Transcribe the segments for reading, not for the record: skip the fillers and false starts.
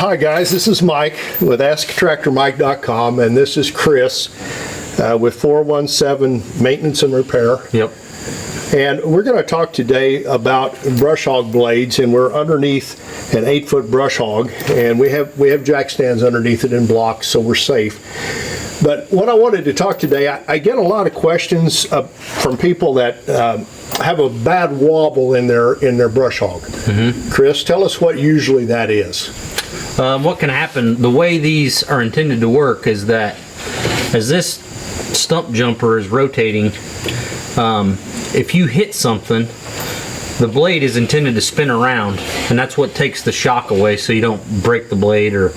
Hi guys, this is Mike with AskTractorMike.com, and this is Chris with 417 Maintenance and Repair. Yep. And we're going to talk today about brush hog blades, and we're underneath an 8-foot brush hog, and we have jack stands underneath it in blocks, so we're safe. But what I wanted to talk today, I get a lot of questions from people that have a bad wobble in their brush hog. Mm-hmm. Chris, tell us what usually that is. What can happen, the way these are intended to work is that as this stump jumper is rotating, if you hit something, the blade is intended to spin around, and that's what takes the shock away so you don't break the blade or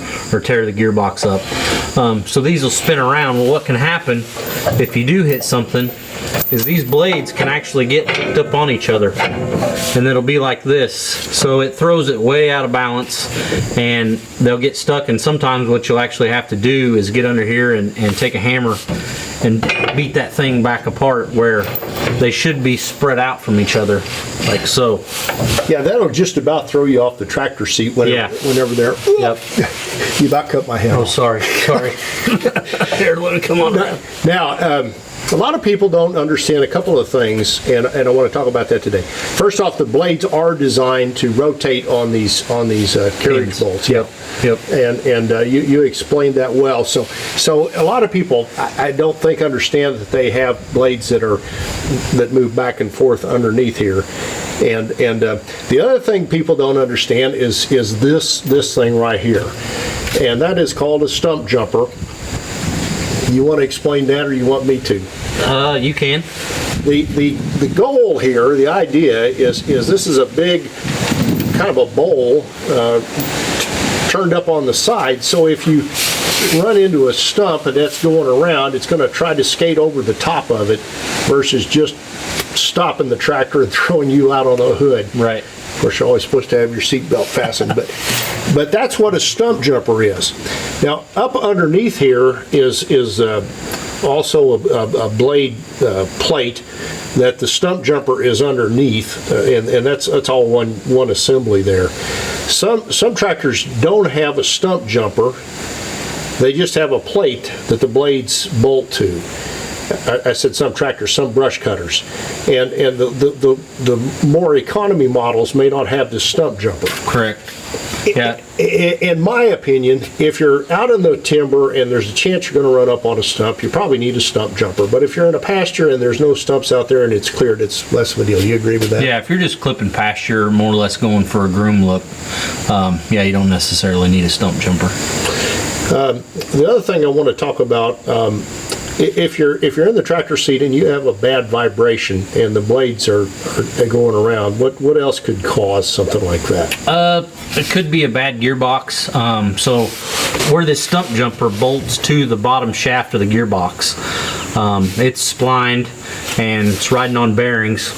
tear the gearbox up. So these will spin around. Well, what can happen if you do hit something is these blades can actually get hooked up on each other, and it'll be like this. So it throws it way out of balance, and they'll get stuck. And sometimes what you'll actually have to do is get under here and take a hammer and beat that thing back apart where they should be spread out from each other, like so. Yeah, that'll just about throw you off the tractor seat whenever they're. Yep. You about cut my hand. Oh, sorry. Here, let it come on. Now, a lot of people don't understand a couple of things, and I want to talk about that today. First off, the blades are designed to rotate on these carriage bolts. Yep. And you explained that well. So a lot of people, I don't think, understand that they have blades that move back and forth underneath here. And the other thing people don't understand is this thing right here, and that is called a stump jumper. You want to explain that, or you want me to? You can. The goal here, the idea is this is a big kind of a bowl turned up on the side. So if you run into a stump and that's going around, it's going to try to skate over the top of it versus just stopping the tractor and throwing you out on the hood. Right. Of course, you're always supposed to have your seatbelt fastened, but that's what a stump jumper is. Now, up underneath here is also a blade plate that the stump jumper is underneath, and that's all one assembly there. Some tractors don't have a stump jumper; they just have a plate that the blades bolt to. I said some tractors, some brush cutters, and the more economy models may not have the stump jumper. Correct. Yeah. In my opinion, if you're out in the timber and there's a chance you're going to run up on a stump, you probably need a stump jumper. But if you're in a pasture and there's no stumps out there and it's cleared, it's less of a deal. You agree with that? Yeah, if you're just clipping pasture, more or less going for a groom look, yeah, you don't necessarily need a stump jumper. The other thing I want to talk about, if you're in the tractor seat and you have a bad vibration and the blades are going around, what else could cause something like that? It could be a bad gearbox. So where this stump jumper bolts to the bottom shaft of the gearbox, it's splined and it's riding on bearings.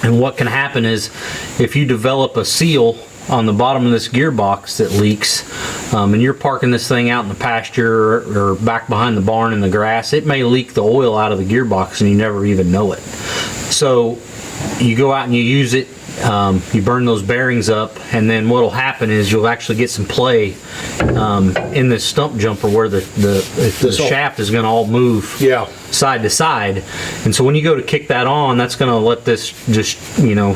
And what can happen is if you develop a seal on the bottom of this gearbox that leaks, and you're parking this thing out in the pasture or back behind the barn in the grass, it may leak the oil out of the gearbox and you never even know it. So you go out and you use it, you burn those bearings up, and then what will happen is you'll actually get some play in this stump jumper where the shaft is going to all move side to side, and so when you go to kick that on, that's going to let this just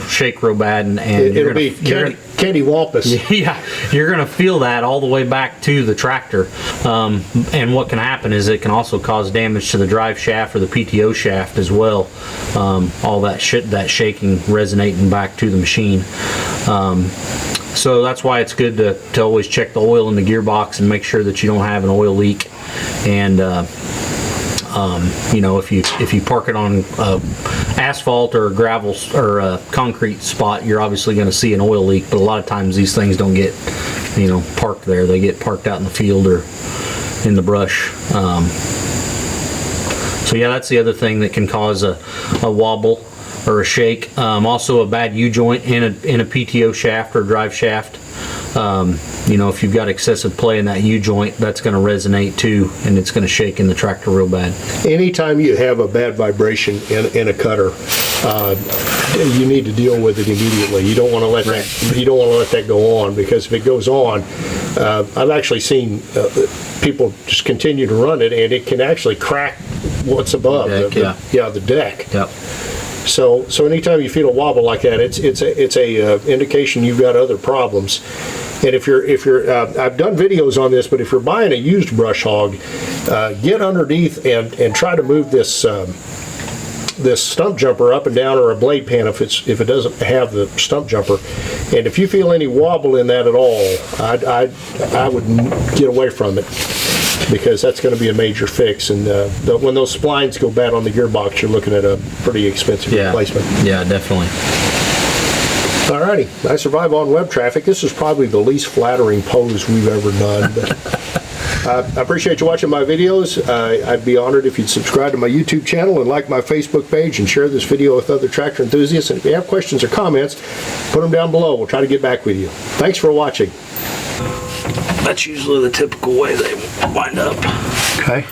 shake real bad, and it'll be candy wampus. Yeah, you're going to feel that all the way back to the tractor, and what can happen is it can also cause damage to the drive shaft or the PTO shaft as well. All that shaking resonating back to the machine. So that's why it's good to always check the oil in the gearbox and make sure that you don't have an oil leak. And if you park it on asphalt or gravel or a concrete spot, you're obviously going to see an oil leak. But a lot of times these things don't get parked there. They get parked out in the field or in the brush. So yeah, that's the other thing that can cause a wobble or a shake. Also a bad U-joint in a PTO shaft or drive shaft. If you've got excessive play in that U-joint, that's going to resonate too, and it's going to shake in the tractor real bad. Anytime you have a bad vibration in a cutter, you need to deal with it immediately. You don't want to let that go on, because if it goes on, I've actually seen people just continue to run it, and it can actually crack what's above the deck. Yep. So anytime you feel a wobble like that, it's a indication you've got other problems. And if you're I've done videos on this, but if you're buying a used brush hog, get underneath and try to move this this stump jumper up and down, or a blade pan if it doesn't have the stump jumper. And if you feel any wobble in that at all, I would get away from it, because that's going to be a major fix. And when those splines go bad on the gearbox, you're looking at a pretty expensive replacement. Yeah, definitely. Alrighty, I survive on web traffic. This is probably the least flattering pose we've ever done. But I appreciate you watching my videos. I'd be honored if you'd subscribe to my YouTube channel and like my Facebook page and share this video with other tractor enthusiasts. And if you have questions or comments, put them down below. We'll try to get back with you. Thanks for watching. That's usually the typical way they wind up. Okay.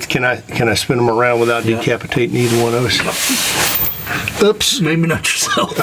Can I spin them around without decapitating either one of us? Oops, maybe not yourself.